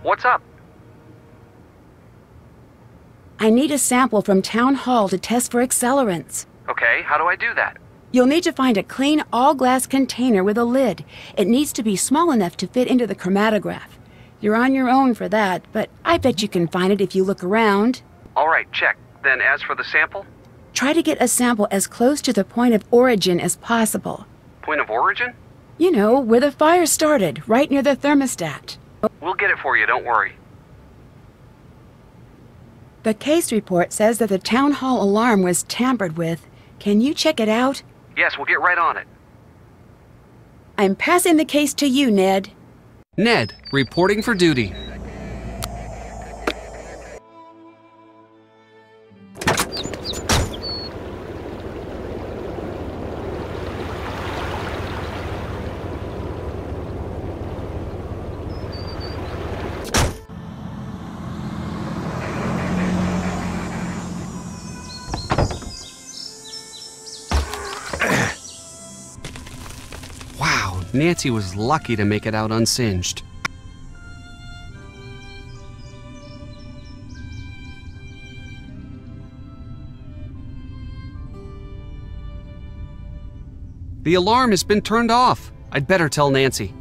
What's up? I need a sample from Town Hall to test for accelerants. Okay, how do I do that? You'll need to find a clean, all-glass container with a lid. It needs to be small enough to fit into the chromatograph. You're on your own for that, but I bet you can find it if you look around. All right, check. Then as for the sample? Try to get a sample as close to the point of origin as possible. Point of origin? You know, where the fire started, right near the thermostat. We'll get it for you, don't worry. The case report says that the town hall alarm was tampered with. Can you check it out? Yes, we'll get right on it. I'm passing the case to you, Ned. Ned, reporting for duty. Wow, Nancy was lucky to make it out unsinged. The alarm has been turned off. I'd better tell Nancy.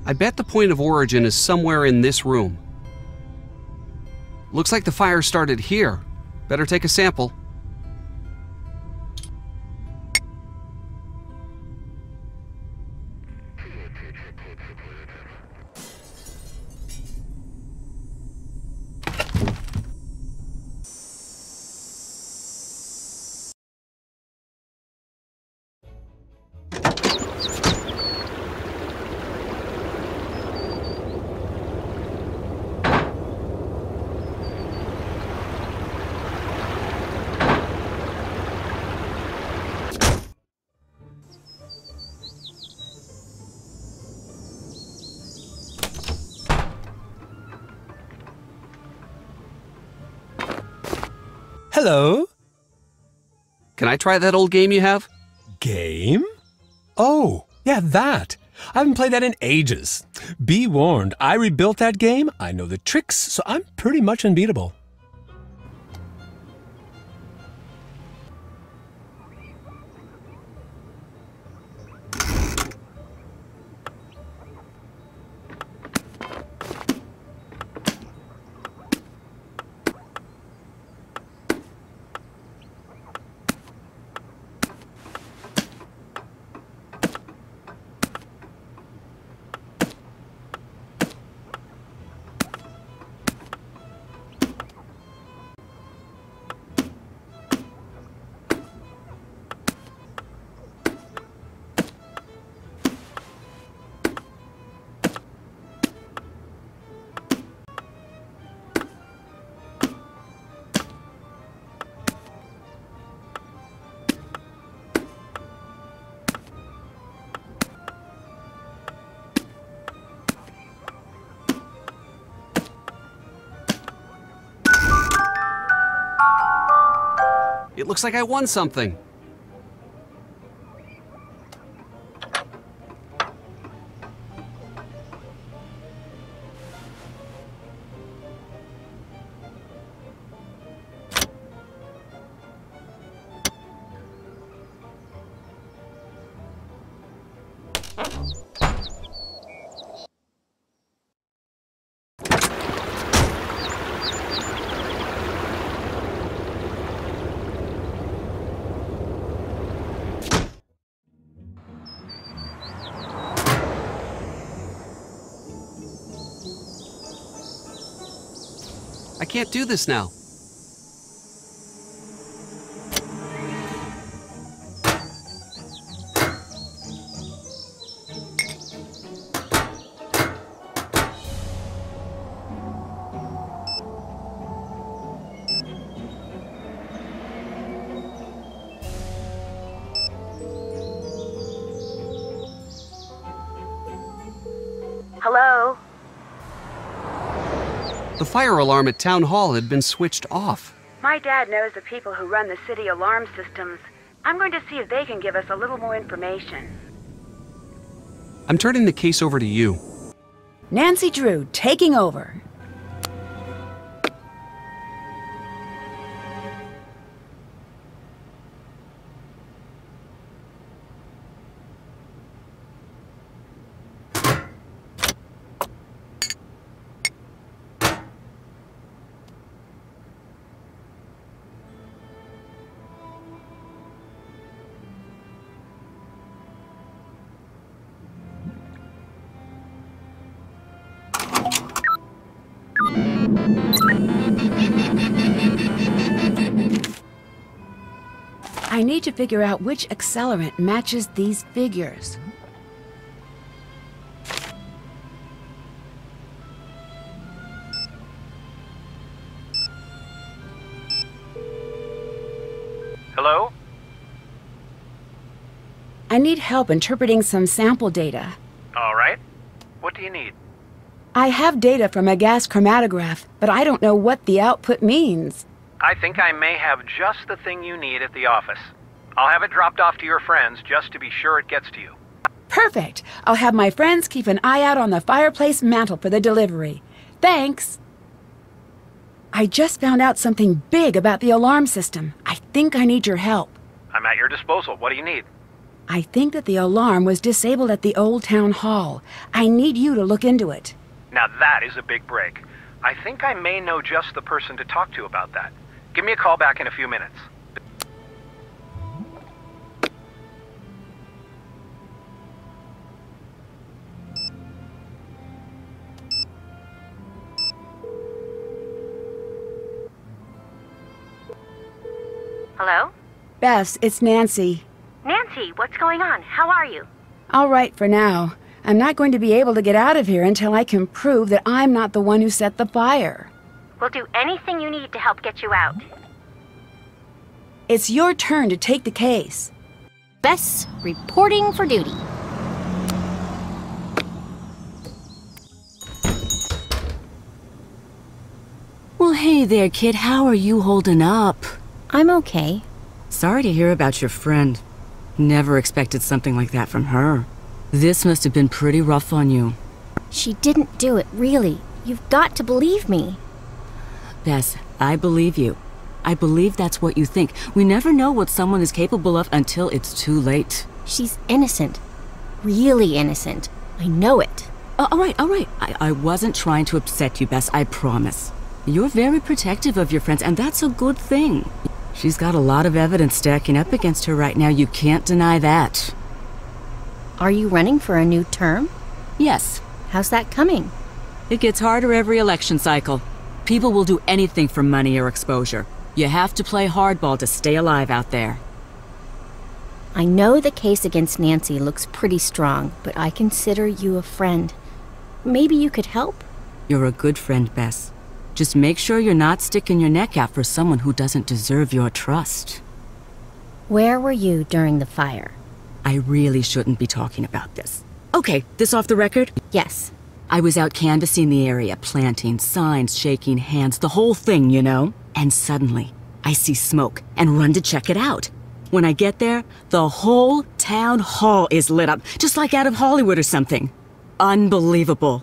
I bet the point of origin is somewhere in this room. Looks like the fire started here. Better take a sample. Hello? Can I try that old game you have? Game? Oh, yeah, that. I haven't played that in ages. Be warned, I rebuilt that game. I know the tricks, so I'm pretty much unbeatable. It looks like I won something. I can't do this now. Hello? The fire alarm at Town Hall had been switched off. My dad knows the people who run the city alarm systems. I'm going to see if they can give us a little more information. I'm turning the case over to you. Nancy Drew, taking over. I need to figure out which accelerant matches these figures. Hello? I need help interpreting some sample data. All right. What do you need? I have data from a gas chromatograph, but I don't know what the output means. I think I may have just the thing you need at the office. I'll have it dropped off to your friends just to be sure it gets to you. Perfect! I'll have my friends keep an eye out on the fireplace mantel for the delivery. Thanks! I just found out something big about the alarm system. I think I need your help. I'm at your disposal. What do you need? I think that the alarm was disabled at the old town hall. I need you to look into it. Now that is a big break. I think I may know just the person to talk to about that. Give me a call back in a few minutes. Hello? Bess, it's Nancy. Nancy, what's going on? How are you? All right for now. I'm not going to be able to get out of here until I can prove that I'm not the one who set the fire. We'll do anything you need to help get you out. It's your turn to take the case. Bess, reporting for duty. Well, hey there, kid. How are you holding up? I'm okay. Sorry to hear about your friend. Never expected something like that from her. This must have been pretty rough on you. She didn't do it, really. You've got to believe me. Bess, I believe you. I believe that's what you think. We never know what someone is capable of until it's too late. She's innocent. Really innocent. I know it. All right. I wasn't trying to upset you, Bess, I promise. You're very protective of your friends, and that's a good thing. She's got a lot of evidence stacking up against her right now. You can't deny that. Are you running for a new term? Yes. How's that coming? It gets harder every election cycle. People will do anything for money or exposure. You have to play hardball to stay alive out there. I know the case against Nancy looks pretty strong, but I consider you a friend. Maybe you could help? You're a good friend, Bess. Just make sure you're not sticking your neck out for someone who doesn't deserve your trust. Where were you during the fire? I really shouldn't be talking about this. Okay, this off the record? Yes. I was out canvassing the area, planting signs, shaking hands, the whole thing, you know? And suddenly, I see smoke and run to check it out. When I get there, the whole town hall is lit up, just like out of Hollywood or something. Unbelievable.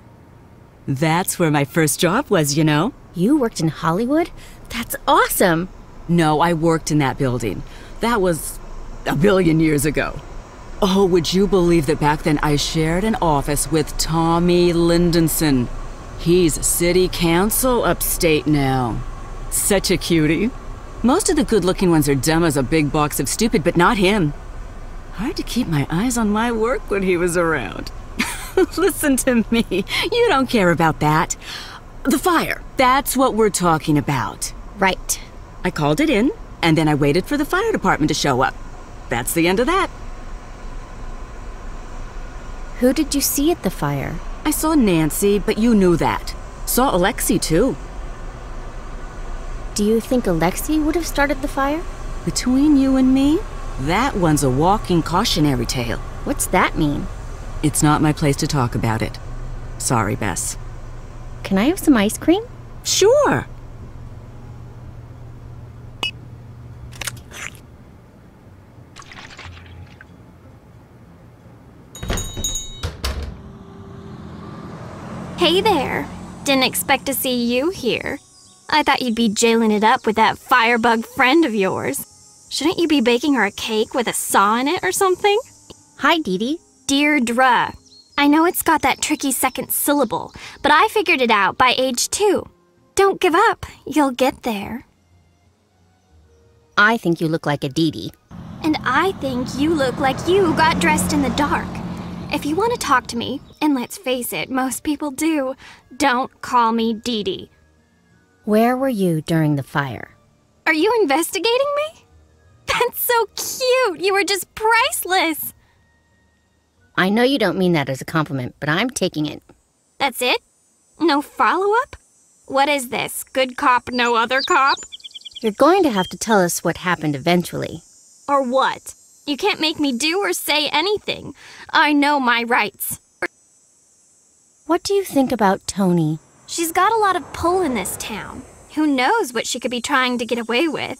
That's where my first job was, you know? You worked in Hollywood? That's awesome! No, I worked in that building. That was a billion years ago. Oh, would you believe that back then I shared an office with Tommy Lindenson? He's city council upstate now. Such a cutie. Most of the good-looking ones are dumb as a big box of stupid, but not him. Hard to keep my eyes on my work when he was around. Listen to me. You don't care about that. The fire. That's what we're talking about. Right. I called it in, and then I waited for the fire department to show up. That's the end of that. Who did you see at the fire? I saw Nancy, but you knew that. Saw Alexi, too. Do you think Alexi would have started the fire? Between you and me, that one's a walking cautionary tale. What's that mean? It's not my place to talk about it. Sorry, Bess. Can I have some ice cream? Sure. Hey there. Didn't expect to see you here. I thought you'd be jailing it up with that firebug friend of yours. Shouldn't you be baking her a cake with a saw in it or something? Hi, Dee Dee. Deirdre. I know it's got that tricky second syllable, but I figured it out by age 2. Don't give up. You'll get there. I think you look like a Dee Dee. And I think you look like you got dressed in the dark. If you want to talk to me, and let's face it, most people do, don't call me Dee Dee. Where were you during the fire? Are you investigating me? That's so cute. You were just priceless. I know you don't mean that as a compliment, but I'm taking it. That's it? No follow-up? What is this? Good cop, no other cop? You're going to have to tell us what happened eventually. Or what? You can't make me do or say anything. I know my rights. What do you think about Tony? She's got a lot of pull in this town. Who knows what she could be trying to get away with?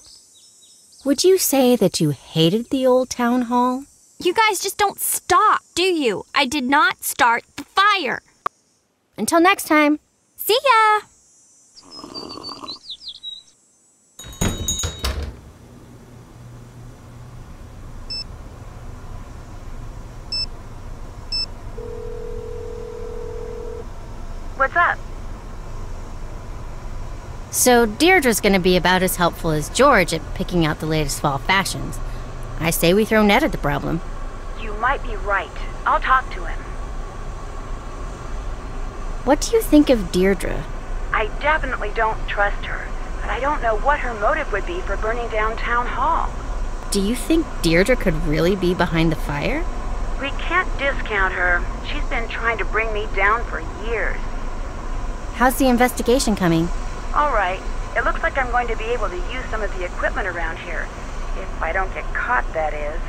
Would you say that you hated the old town hall? You guys just don't stop, do you? I did not start the fire. Until next time. See ya! What's up? So Deirdre's going to be about as helpful as George at picking out the latest fall fashions. I say we throw Ned at the problem. You might be right. I'll talk to him. What do you think of Deirdre? I definitely don't trust her, but I don't know what her motive would be for burning down Town Hall. Do you think Deirdre could really be behind the fire? We can't discount her. She's been trying to bring me down for years. How's the investigation coming? All right. It looks like I'm going to be able to use some of the equipment around here. If I don't get caught, that is.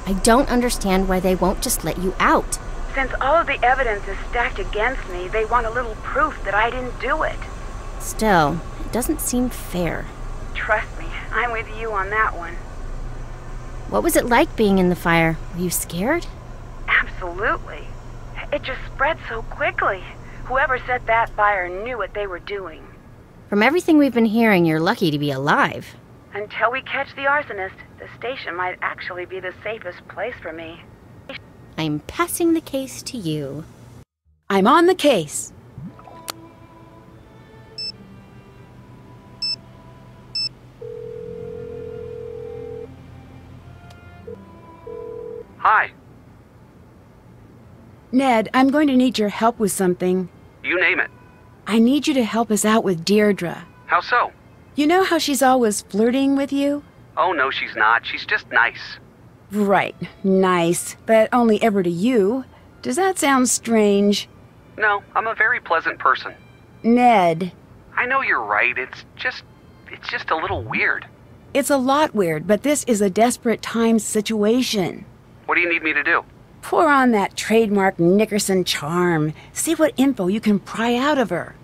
I don't understand why they won't just let you out. Since all of the evidence is stacked against me, they want a little proof that I didn't do it. Still, it doesn't seem fair. Trust me, I'm with you on that one. What was it like being in the fire? Were you scared? Absolutely. It just spread so quickly. Whoever set that fire knew what they were doing. From everything we've been hearing, you're lucky to be alive. Until we catch the arsonist, the station might actually be the safest place for me. I'm passing the case to you. I'm on the case. Hi. Ned, I'm going to need your help with something. You name it. I need you to help us out with Deirdre. How so? You know how she's always flirting with you? Oh, no, she's not. She's just nice. Right, nice, but only ever to you. Does that sound strange? No, I'm a very pleasant person. Ned. I know you're right. It's just a little weird. It's a lot weird, but this is a desperate times situation. What do you need me to do? Pour on that trademark Nickerson charm. See what info you can pry out of her.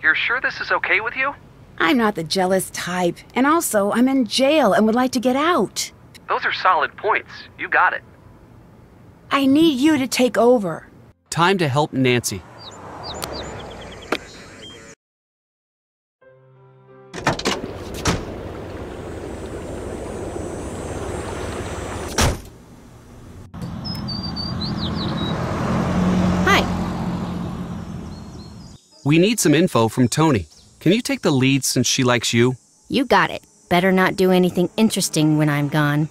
You're sure this is okay with you? I'm not the jealous type, and also I'm in jail and would like to get out. Those are solid points. You got it. I need you to take over. Time to help Nancy. We need some info from Tony. Can you take the lead since she likes you? You got it. Better not do anything interesting when I'm gone.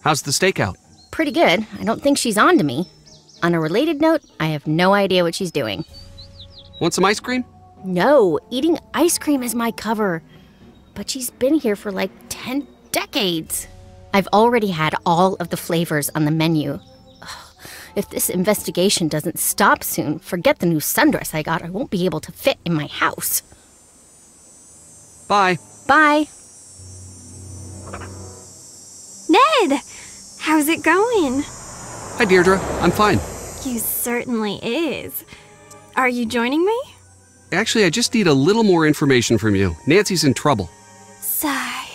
How's the stakeout? Pretty good. I don't think she's on to me. On a related note, I have no idea what she's doing. Want some ice cream? No, eating ice cream is my cover. But she's been here for like 10 decades. I've already had all of the flavors on the menu. If this investigation doesn't stop soon, forget the new sundress I got. I won't be able to fit in my house. Bye. Bye. Ned! How's it going? Hi, Deirdre. I'm fine. You certainly is. Are you joining me? Actually, I just need a little more information from you. Nancy's in trouble. Sigh.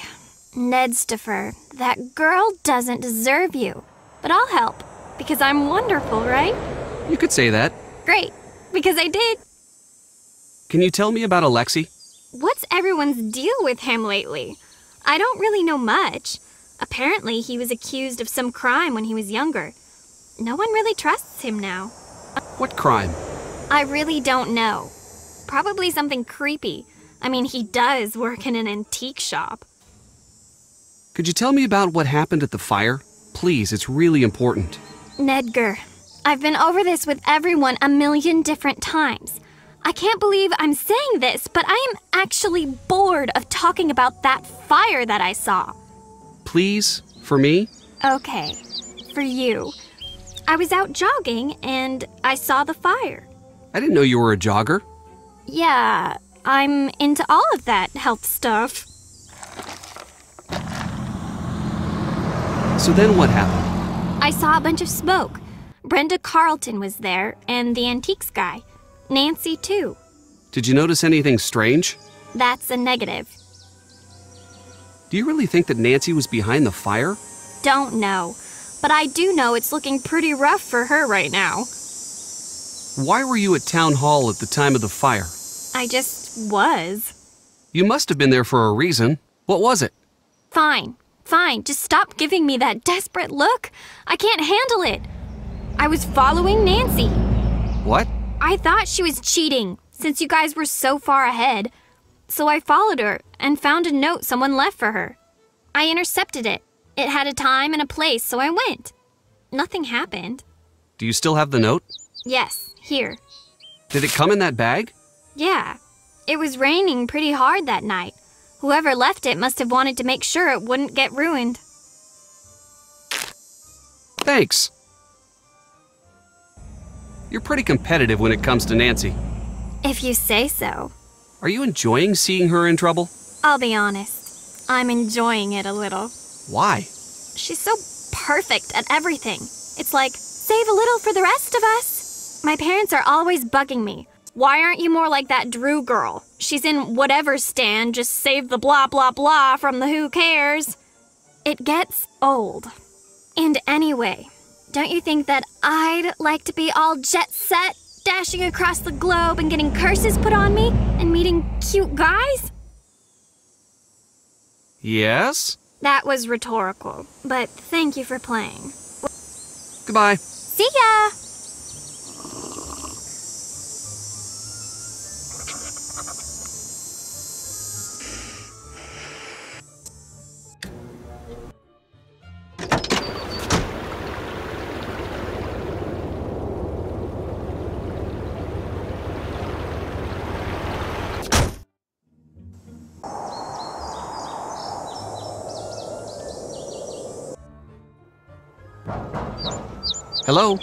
Nedstifer, that girl doesn't deserve you. But I'll help, because I'm wonderful, right? You could say that. Great. because I did. Can you tell me about Alexei? What's everyone's deal with him lately? I don't really know much. Apparently, he was accused of some crime when he was younger. No one really trusts him now. What crime? I really don't know. Probably something creepy. I mean, he does work in an antique shop. Could you tell me about what happened at the fire? Please, it's really important. Nedgar, I've been over this with everyone a million different times. I can't believe I'm saying this, but I am actually bored of talking about that fire that I saw. Please, for me? Okay, for you. I was out jogging and I saw the fire. I didn't know you were a jogger. Yeah, I'm into all of that health stuff. So then what happened? I saw a bunch of smoke. Brenda Carlton was there, and the antiques guy. Nancy, too. Did you notice anything strange? That's a negative. Do you really think that Nancy was behind the fire? Don't know. But I do know it's looking pretty rough for her right now. Why were you at town hall at the time of the fire? I just was. You must have been there for a reason. What was it? Fine. Just stop giving me that desperate look. I can't handle it. I was following Nancy. What? I thought she was cheating, since you guys were so far ahead. So I followed her and found a note someone left for her. I intercepted it. It had a time and a place, so I went. Nothing happened. Do you still have the note? Yes, here. Did it come in that bag? Yeah. It was raining pretty hard that night. Whoever left it must have wanted to make sure it wouldn't get ruined. Thanks. You're pretty competitive when it comes to Nancy. If you say so. Are you enjoying seeing her in trouble? I'll be honest. I'm enjoying it a little. Why? She's so perfect at everything. It's like, save a little for the rest of us. My parents are always bugging me. Why aren't you more like that Drew girl? She's in whatever stand, just save the blah blah blah from the who cares. It gets old. And anyway, don't you think that I'd like to be all jet set, dashing across the globe and getting curses put on me and meeting cute guys? Yes? That was rhetorical, but thank you for playing. Goodbye. See ya! Hello?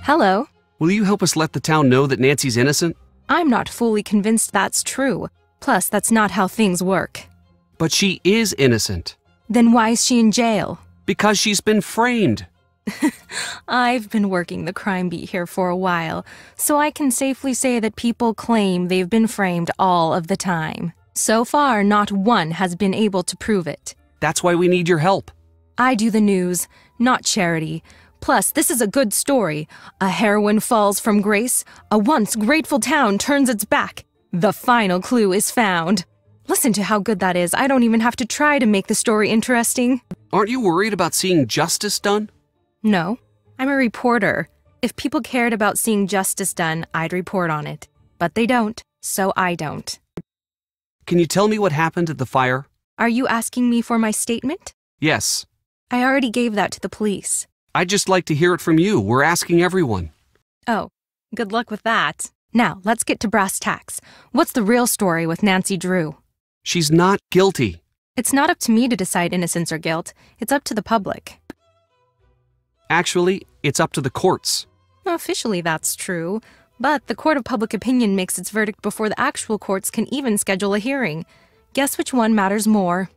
Hello. Will you help us let the town know that Nancy's innocent? I'm not fully convinced that's true. Plus, that's not how things work. But she is innocent. Then why is she in jail? Because she's been framed. I've been working the crime beat here for a while, so I can safely say that people claim they've been framed all of the time. So far, not one has been able to prove it. That's why we need your help. I do the news, not charity. Plus, this is a good story. A heroine falls from grace. A once grateful town turns its back. The final clue is found. Listen to how good that is. I don't even have to try to make the story interesting. Aren't you worried about seeing justice done? No, I'm a reporter. If people cared about seeing justice done, I'd report on it. But they don't, so I don't. Can you tell me what happened at the fire? Are you asking me for my statement? Yes. I already gave that to the police. I'd just like to hear it from you. We're asking everyone. Oh, good luck with that. Now, let's get to brass tacks. What's the real story with Nancy Drew? She's not guilty. It's not up to me to decide innocence or guilt. It's up to the public. Actually, it's up to the courts. Officially, that's true. But the court of public opinion makes its verdict before the actual courts can even schedule a hearing. Guess which one matters more?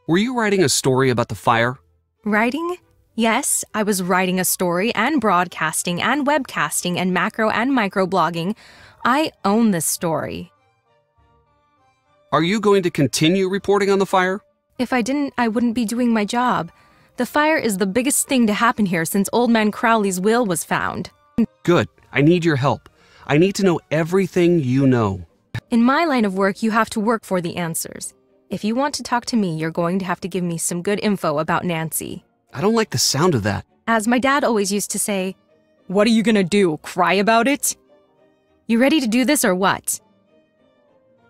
Were you writing a story about the fire? Writing? Yes, I was writing a story and broadcasting and webcasting and macro and micro blogging. I own this story. Are you going to continue reporting on the fire? If I didn't, I wouldn't be doing my job. The fire is the biggest thing to happen here since Old Man Crowley's will was found. Good. I need your help. I need to know everything you know. In my line of work, you have to work for the answers. If you want to talk to me, you're going to have to give me some good info about Nancy. I don't like the sound of that. As my dad always used to say, "What are you gonna do, cry about it?" You ready to do this or what?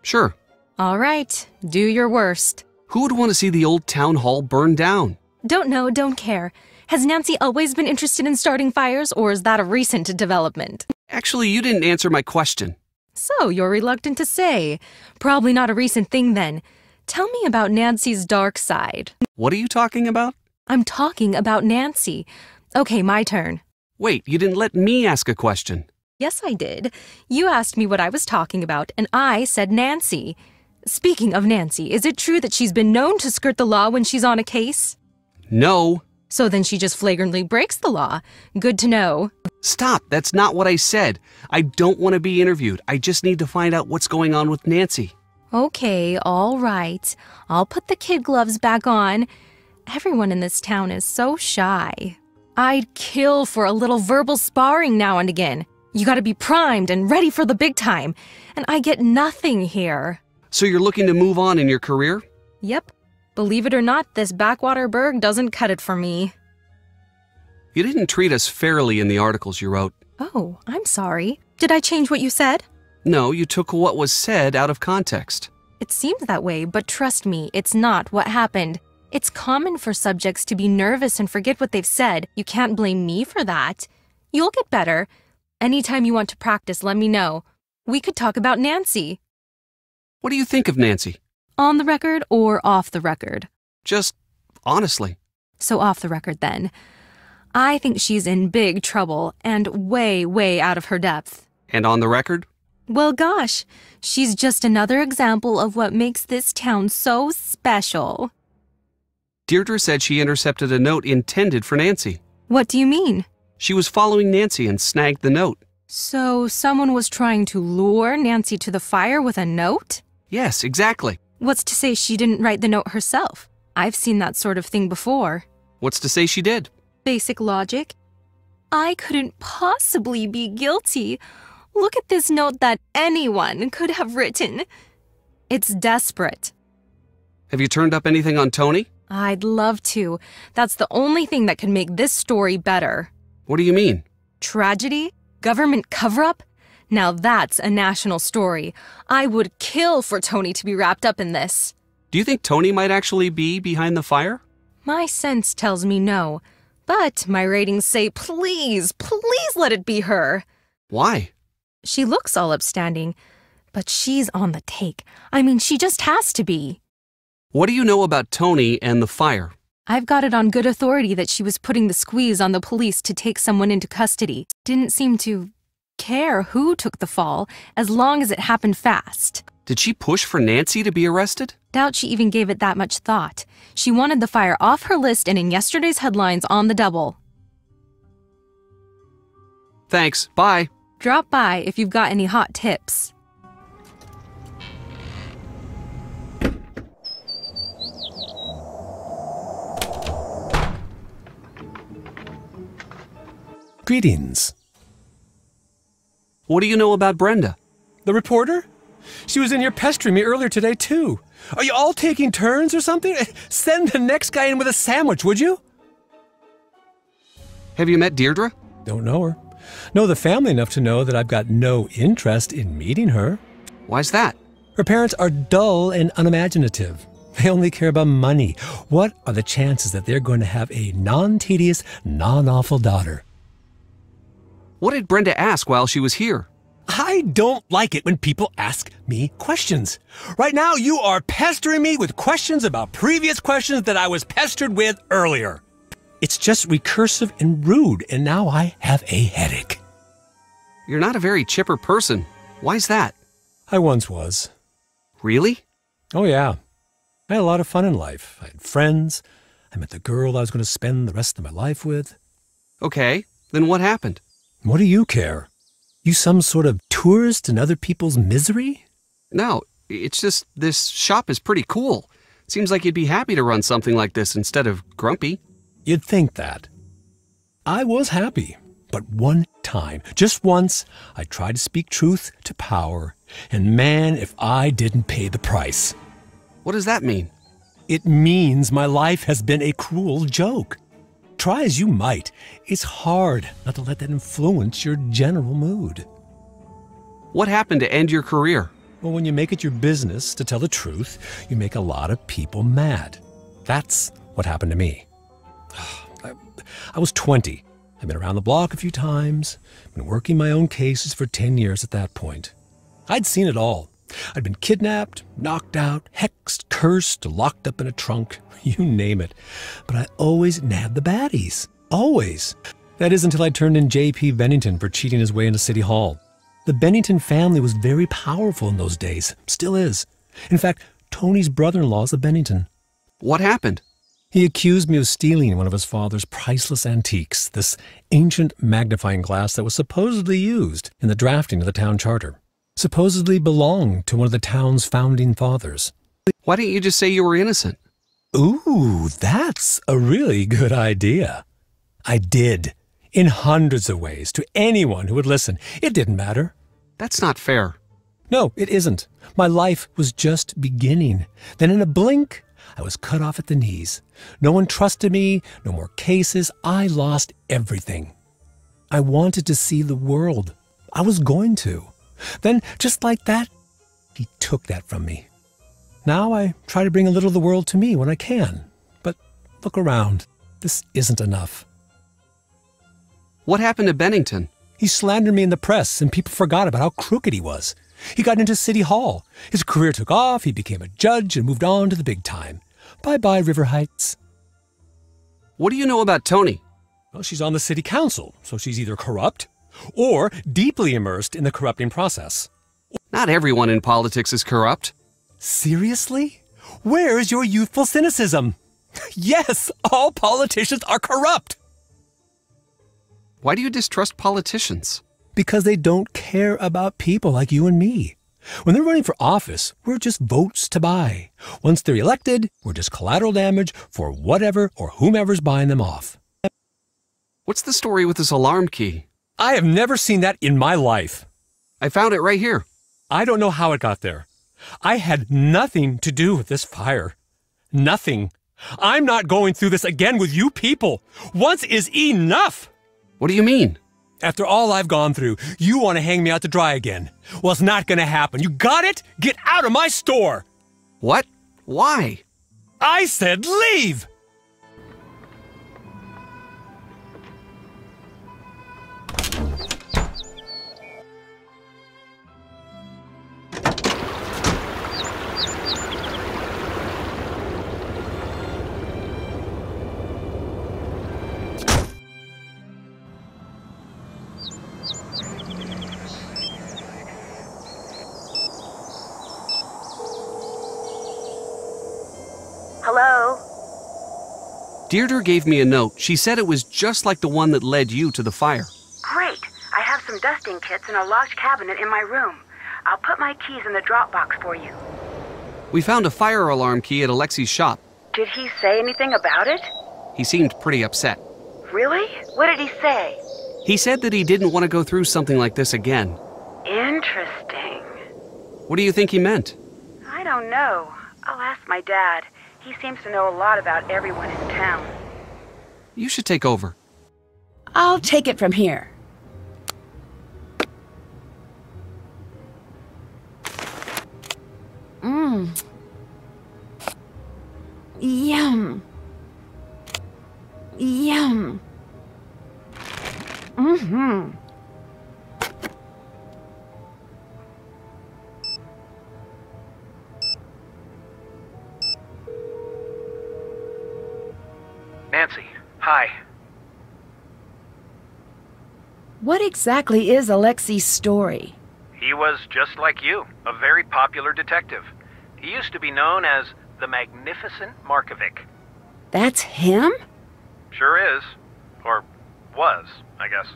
Sure. All right, do your worst. Who would want to see the old town hall burn down? Don't know, don't care. Has Nancy always been interested in starting fires, or is that a recent development? Actually, you didn't answer my question. So, you're reluctant to say. Probably not a recent thing then. Tell me about Nancy's dark side. What are you talking about? I'm talking about Nancy. Okay, my turn. Wait, you didn't let me ask a question. Yes, I did. You asked me what I was talking about, and I said Nancy. Speaking of Nancy, is it true that she's been known to skirt the law when she's on a case? No. So then she just flagrantly breaks the law. Good to know. Stop, that's not what I said. I don't want to be interviewed. I just need to find out what's going on with Nancy. Okay, all right. I'll put the kid gloves back on. Everyone in this town is so shy. I'd kill for a little verbal sparring now and again. You gotta be primed and ready for the big time. And I get nothing here. So you're looking to move on in your career? Yep. Believe it or not, this backwater burg doesn't cut it for me. You didn't treat us fairly in the articles you wrote. Oh, I'm sorry. Did I change what you said? No, you took what was said out of context. It seems that way, but trust me, it's not what happened. It's common for subjects to be nervous and forget what they've said. You can't blame me for that. You'll get better. Anytime you want to practice, let me know. We could talk about Nancy. What do you think of Nancy? On the record or off the record? Just honestly. So off the record then. I think she's in big trouble and way, way out of her depth. And on the record? Well, gosh, she's just another example of what makes this town so special. Deirdre said she intercepted a note intended for Nancy. What do you mean? She was following Nancy and snagged the note. So someone was trying to lure Nancy to the fire with a note? Yes, exactly. What's to say she didn't write the note herself? I've seen that sort of thing before. What's to say she did? Basic logic. I couldn't possibly be guilty. Look at this note that anyone could have written. It's desperate. Have you turned up anything on Tony? I'd love to. That's the only thing that could make this story better. What do you mean? Tragedy? Government cover-up? Now that's a national story. I would kill for Tony to be wrapped up in this. Do you think Tony might actually be behind the fire? My sense tells me no. But my ratings say please, please let it be her. Why? She looks all upstanding, but she's on the take. I mean, she just has to be. What do you know about Tony and the fire? I've got it on good authority that she was putting the squeeze on the police to take someone into custody. Didn't seem to care who took the fall, as long as it happened fast. Did she push for Nancy to be arrested? Doubt she even gave it that much thought. She wanted the fire off her list and in yesterday's headlines on the double. Thanks, bye. Drop by if you've got any hot tips. Greetings. What do you know about Brenda? The reporter? She was in here pestering me earlier today, too. Are you all taking turns or something? Send the next guy in with a sandwich, would you? Have you met Deirdre? Don't know her. Know the family enough to know that I've got no interest in meeting her. Why's that? Her parents are dull and unimaginative. They only care about money. What are the chances that they're going to have a non-tedious, non-awful daughter? What did Brenda ask while she was here? I don't like it when people ask me questions. Right now, you are pestering me with questions about previous questions that I was pestered with earlier. It's just recursive and rude, and now I have a headache. You're not a very chipper person. Why's that? I once was. Really? Oh, yeah. I had a lot of fun in life. I had friends. I met the girl I was going to spend the rest of my life with. Okay, then what happened? What do you care? You some sort of tourist in other people's misery? No, it's just this shop is pretty cool. Seems like you'd be happy to run something like this instead of grumpy. You'd think that. I was happy, but one time, just once, I tried to speak truth to power, and man, if I didn't pay the price. What does that mean? It means my life has been a cruel joke. Try as you might, it's hard not to let that influence your general mood. What happened to end your career? Well, when you make it your business to tell the truth, you make a lot of people mad. That's what happened to me. I was 20. I'd been around the block a few times, been working my own cases for 10 years at that point. I'd seen it all. I'd been kidnapped, knocked out, hexed, cursed, locked up in a trunk, you name it. But I always nabbed the baddies. Always. That is until I turned in J.P. Bennington for cheating his way into City Hall. The Bennington family was very powerful in those days. Still is. In fact, Tony's brother-in-law is a Bennington. What happened? He accused me of stealing one of his father's priceless antiques, this ancient magnifying glass that was supposedly used in the drafting of the town charter. Supposedly belonged to one of the town's founding fathers. Why didn't you just say you were innocent? Ooh, that's a really good idea. I did. In hundreds of ways, to anyone who would listen. It didn't matter. That's not fair. No, it isn't. My life was just beginning. Then in a blink, I was cut off at the knees. No one trusted me, no more cases. I lost everything. I wanted to see the world. I was going to. Then, just like that, he took that from me. Now I try to bring a little of the world to me when I can. But look around. This isn't enough. What happened to Bennington? He slandered me in the press, and people forgot about how crooked he was. He got into City Hall. His career took off, he became a judge, and moved on to the big time. Bye-bye, River Heights. What do you know about Tony? Well, she's on the city council, so she's either corrupt or deeply immersed in the corrupting process. Not everyone in politics is corrupt. Seriously? Where's your youthful cynicism? Yes, all politicians are corrupt. Why do you distrust politicians? Because they don't care about people like you and me. When they're running for office, we're just votes to buy. Once they're elected, we're just collateral damage for whatever or whomever's buying them off. What's the story with this alarm key? I have never seen that in my life. I found it right here. I don't know how it got there. I had nothing to do with this fire. Nothing. I'm not going through this again with you people. Once is enough. What do you mean? After all I've gone through, you want to hang me out to dry again. Well, it's not going to happen. You got it? Get out of my store! What? Why? I said leave! Hello? Deirdre gave me a note. She said it was just like the one that led you to the fire. Great. I have some dusting kits in a locked cabinet in my room. I'll put my keys in the drop box for you. We found a fire alarm key at Alexi's shop. Did he say anything about it? He seemed pretty upset. Really? What did he say? He said that he didn't want to go through something like this again. Interesting. What do you think he meant? I don't know. I'll ask my dad. He seems to know a lot about everyone in town. You should take over. I'll take it from here. Yum. Yum. Nancy, hi. What exactly is Alexi's story? He was just like you, a very popular detective. He used to be known as the Magnificent Markovic. That's him? Sure is. Or was, I guess.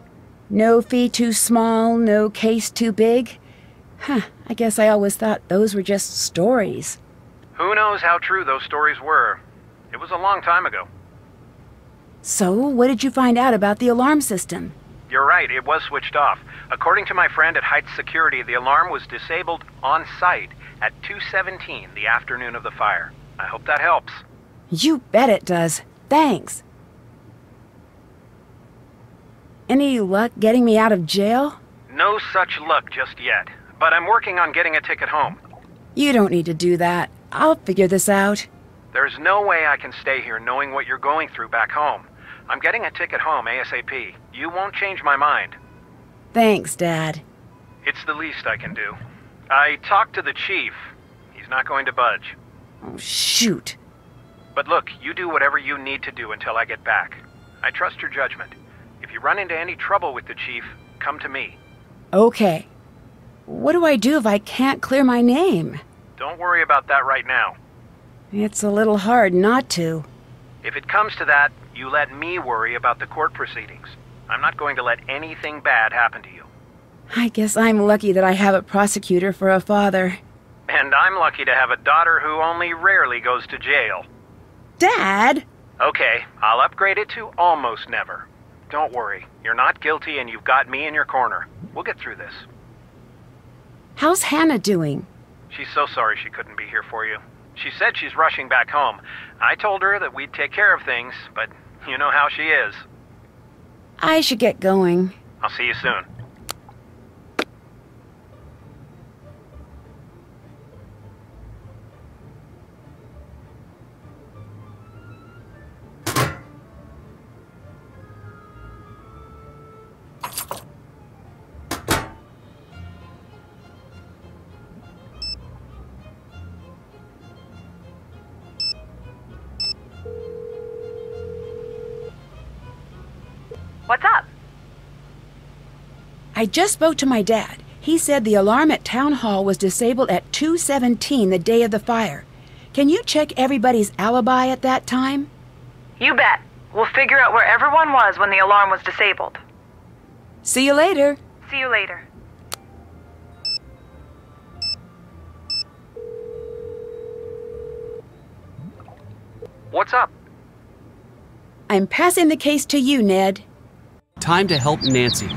No fee too small, no case too big? Huh, I guess I always thought those were just stories. Who knows how true those stories were? It was a long time ago. So, what did you find out about the alarm system? You're right, it was switched off. According to my friend at Heights Security, the alarm was disabled on site at 2:17 the afternoon of the fire. I hope that helps. You bet it does. Thanks. Any luck getting me out of jail? No such luck just yet, but I'm working on getting a ticket home. You don't need to do that. I'll figure this out. There's no way I can stay here knowing what you're going through back home. I'm getting a ticket home ASAP. You won't change my mind. Thanks, Dad. It's the least I can do. I talked to the chief. He's not going to budge. Oh, shoot. But look, you do whatever you need to do until I get back. I trust your judgment. If you run into any trouble with the chief, come to me. Okay. What do I do if I can't clear my name? Don't worry about that right now. It's a little hard not to. If it comes to that, you let me worry about the court proceedings. I'm not going to let anything bad happen to you. I guess I'm lucky that I have a prosecutor for a father. And I'm lucky to have a daughter who only rarely goes to jail. Dad! Okay, I'll upgrade it to almost never. Don't worry, you're not guilty and you've got me in your corner. We'll get through this. How's Hannah doing? She's so sorry she couldn't be here for you. She said she's rushing back home. I told her that we'd take care of things, but you know how she is. I should get going. I'll see you soon. What's up? I just spoke to my dad. He said the alarm at Town Hall was disabled at 2:17 the day of the fire. Can you check everybody's alibi at that time? You bet. We'll figure out where everyone was when the alarm was disabled. See you later. See you later. What's up? I'm passing the case to you, Ned. Time to help Nancy.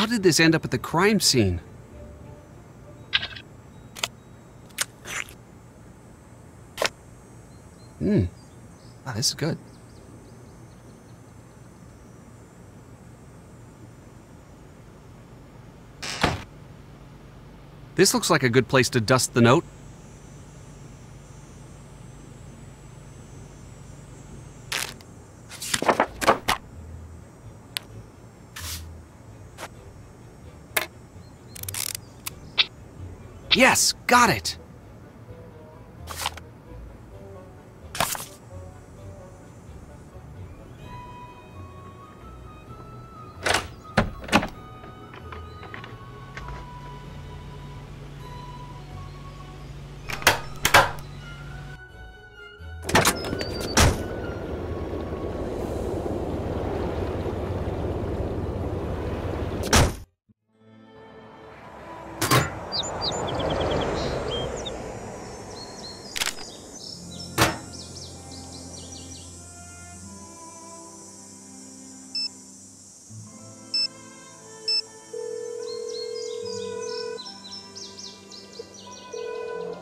How did this end up at the crime scene? this is good. This looks like a good place to dust the note. Yes, got it!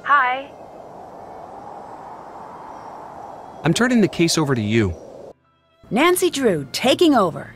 Hi. I'm turning the case over to you. Nancy Drew, taking over.